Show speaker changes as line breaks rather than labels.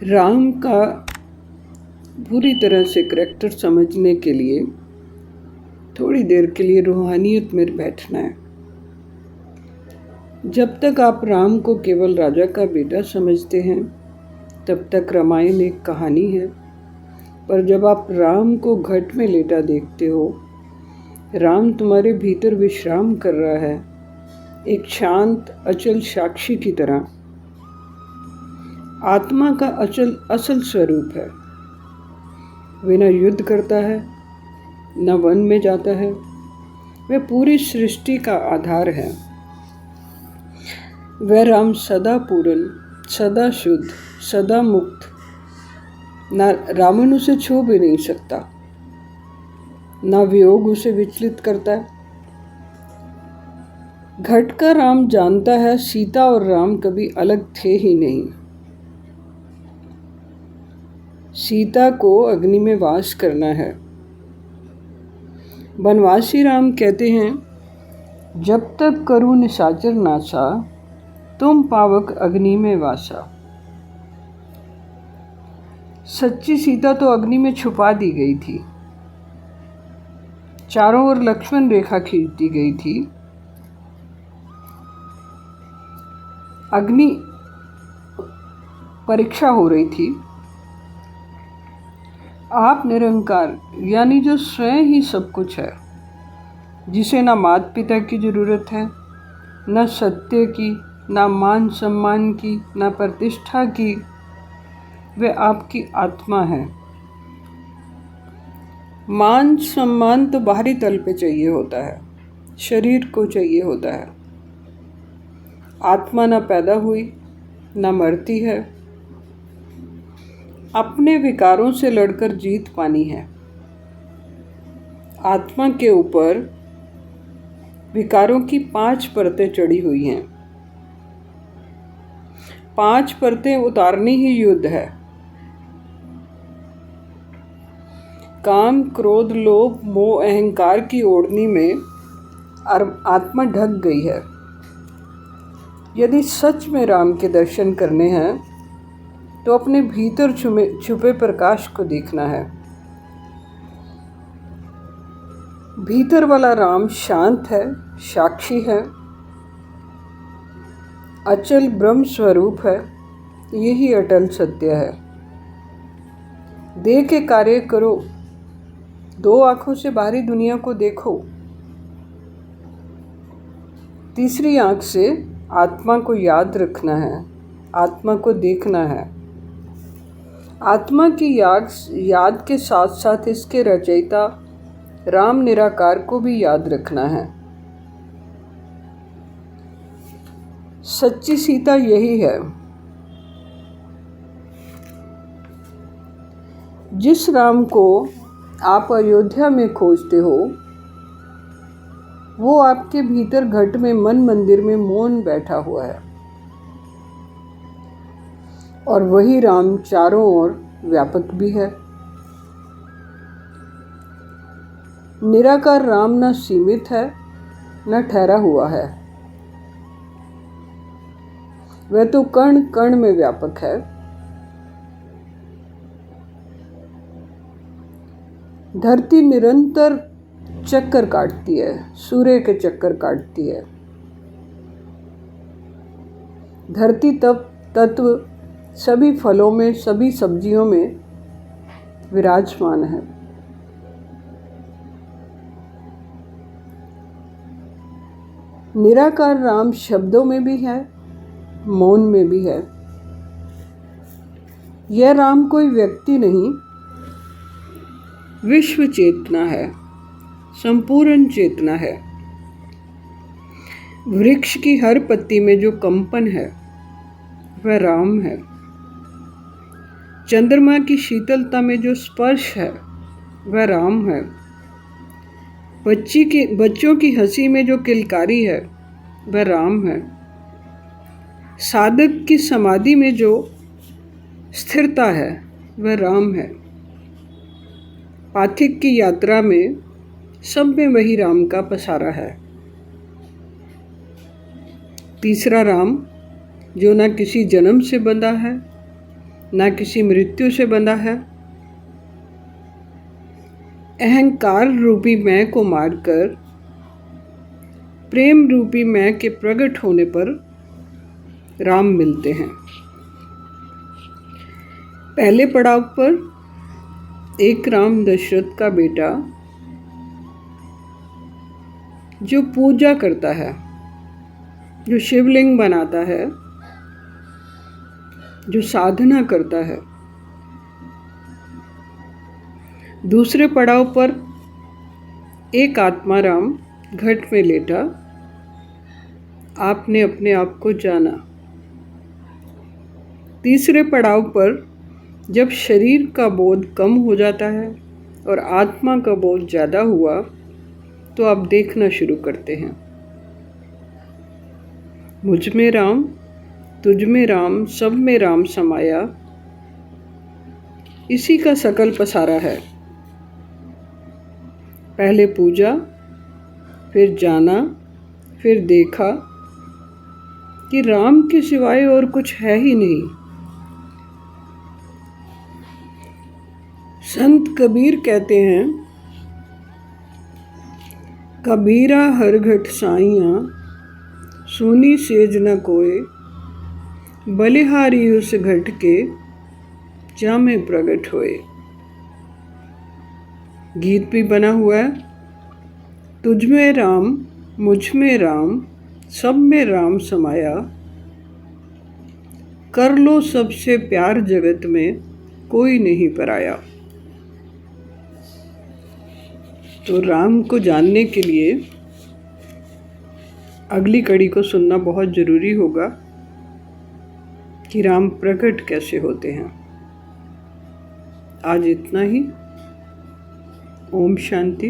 राम का पूरी तरह से करैक्टर समझने के लिए थोड़ी देर के लिए रूहानियत में बैठना है। जब तक आप राम को केवल राजा का बेटा समझते हैं तब तक रामायण एक कहानी है, पर जब आप राम को घट में लेटा देखते हो, राम तुम्हारे भीतर विश्राम कर रहा है, एक शांत अचल साक्षी की तरह। आत्मा का असल स्वरूप है। वह न युद्ध करता है, न वन में जाता है। वह पूरी सृष्टि का आधार है। वह राम सदा पूर्ण, सदा शुद्ध, सदा मुक्त। न रावण उसे छू भी नहीं सकता, न वियोग उसे विचलित करता है। घट का राम जानता है सीता और राम कभी अलग थे ही नहीं। सीता को अग्नि में वास करना है। बनवासी राम कहते हैं, जब तक करूँ निशाचर नासा, तुम पावक अग्नि में वासा। सच्ची सीता तो अग्नि में छुपा दी गई थी। चारों ओर लक्ष्मण रेखा खींच दी गई थी। अग्नि परीक्षा हो रही थी। आप निरंकार यानी जो स्वयं ही सब कुछ है, जिसे ना माता पिता की ज़रूरत है, न सत्य की, ना मान सम्मान की, ना प्रतिष्ठा की, वह आपकी आत्मा है। मान सम्मान तो बाहरी तल पे चाहिए होता है, शरीर को चाहिए होता है। आत्मा ना पैदा हुई, ना मरती है। अपने विकारों से लड़कर जीत पानी है। आत्मा के ऊपर विकारों की 5 परतें चढ़ी हुई हैं। 5 परतें उतारनी ही युद्ध है। काम, क्रोध, लोभ, मोह, अहंकार की ओढ़नी में आत्मा ढक गई है। यदि सच में राम के दर्शन करने हैं तो अपने भीतर छुपे प्रकाश को देखना है। भीतर वाला राम शांत है, साक्षी है, अचल ब्रह्म स्वरूप है। यही अटल सत्य है। देह के कार्य करो, 2 आँखों से बाहरी दुनिया को देखो, तीसरी आँख से आत्मा को याद रखना है, आत्मा को देखना है। आत्मा की याद के साथ साथ इसके रचयिता राम निराकार को भी याद रखना है। सच्ची सीता यही है। जिस राम को आप अयोध्या में खोजते हो, वो आपके भीतर घट में मन मंदिर में मौन बैठा हुआ है। और वही राम चारों ओर व्यापक भी है। निराकार राम न सीमित है, न ठहरा हुआ है। वह तो कण कण में व्यापक है। धरती निरंतर चक्कर काटती है, सूर्य के चक्कर काटती है। धरती तत्व सभी फलों में, सभी सब्जियों में विराजमान है। निराकार राम शब्दों में भी है, मौन में भी है। यह राम कोई व्यक्ति नहीं, विश्व चेतना है, संपूर्ण चेतना है। वृक्ष की हर पत्ती में जो कंपन है वह राम है। चंद्रमा की शीतलता में जो स्पर्श है वह राम है। बच्चों की हंसी में जो किलकारी है वह राम है। साधक की समाधि में जो स्थिरता है वह राम है। पाथिक की यात्रा में सब में वही राम का पसारा है। तीसरा राम जो न किसी जन्म से बंधा है, ना किसी मृत्यु से बंधा है। अहंकार रूपी मैं को मारकर प्रेम रूपी मैं के प्रकट होने पर राम मिलते हैं। पहले पड़ाव पर एक राम दशरथ का बेटा जो पूजा करता है, जो शिवलिंग बनाता है, जो साधना करता है। दूसरे पड़ाव पर एक आत्मा राम घट में लेटा आपने अपने आप को जाना। तीसरे पड़ाव पर जब शरीर का बोध कम हो जाता है और आत्मा का बोध ज़्यादा हुआ तो आप देखना शुरू करते हैं, मुझ में राम, तुझ में राम, सब में राम समाया, इसी का सकल पसारा है। पहले पूजा, फिर जाना, फिर देखा कि राम के सिवाय और कुछ है ही नहीं। संत कबीर कहते हैं, कबीरा हर घट साइयां, सुनी सेज न कोय, बलिहारी उस घट के, जामे प्रगट होए। गीत भी बना हुआ है, तुझ में राम, मुझ में राम, सब में राम समाया, कर लो सबसे प्यार जगत में, कोई नहीं पराया। तो राम को जानने के लिए अगली कड़ी को सुनना बहुत ज़रूरी होगा कि राम प्रकट कैसे होते हैं। आज इतना ही। ओम शांति।